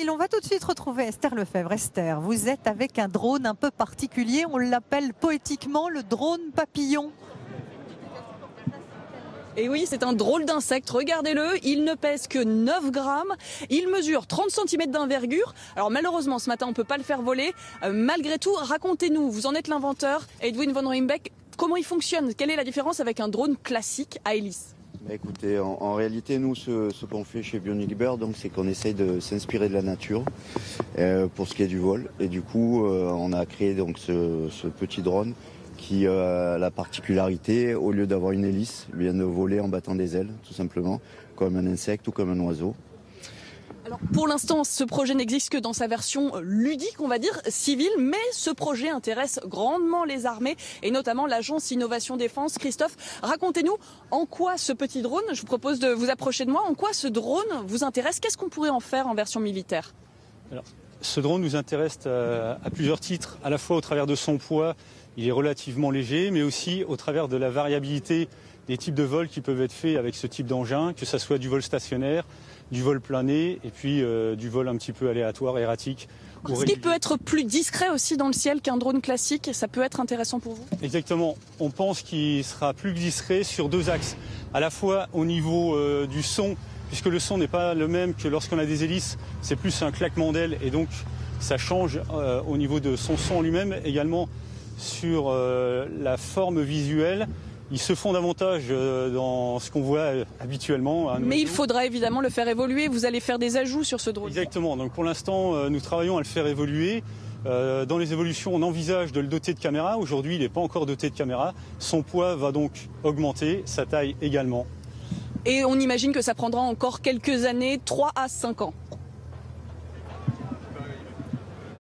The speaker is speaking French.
On va tout de suite retrouver Esther Lefebvre. Esther, vous êtes avec un drone un peu particulier, on l'appelle poétiquement le drone papillon. Et oui, c'est un drôle d'insecte, regardez-le, il ne pèse que 9 grammes, il mesure 30 cm d'envergure. Alors malheureusement, ce matin, on ne peut pas le faire voler. Malgré tout, racontez-nous, vous en êtes l'inventeur, Edwin von Rimbeck, comment il fonctionne? Quelle est la différence avec un drone classique à hélice? Écoutez, en réalité, nous, ce qu'on fait chez Bionic Bird, c'est qu'on essaye de s'inspirer de la nature pour ce qui est du vol. Et du coup, on a créé donc ce petit drone qui a la particularité, au lieu d'avoir une hélice, vient de voler en battant des ailes, tout simplement, comme un insecte ou comme un oiseau. Alors pour l'instant, ce projet n'existe que dans sa version ludique, on va dire, civile, mais ce projet intéresse grandement les armées et notamment l'agence Innovation Défense. Christophe, racontez-nous en quoi ce petit drone, je vous propose de vous approcher de moi, en quoi ce drone vous intéresse? Qu'est-ce qu'on pourrait en faire en version militaire? Alors, ce drone nous intéresse à plusieurs titres, à la fois au travers de son poids, il est relativement léger, mais aussi au travers de la variabilité des types de vols qui peuvent être faits avec ce type d'engin, que ce soit du vol stationnaire, du vol plané et puis du vol un petit peu aléatoire, erratique. Ce qui peut être plus discret aussi dans le ciel qu'un drone classique, ça peut être intéressant pour vous? Exactement, on pense qu'il sera plus discret sur deux axes, à la fois au niveau du son, puisque le son n'est pas le même que lorsqu'on a des hélices, c'est plus un claquement d'ailes et donc ça change au niveau de son son lui-même, également sur la forme visuelle. Ils se font davantage dans ce qu'on voit habituellement. Mais il faudra évidemment le faire évoluer. Vous allez faire des ajouts sur ce drone. Exactement. Donc pour l'instant, nous travaillons à le faire évoluer. Dans les évolutions, on envisage de le doter de caméras. Aujourd'hui, il n'est pas encore doté de caméras. Son poids va donc augmenter, sa taille également. Et on imagine que ça prendra encore quelques années, 3 à 5 ans.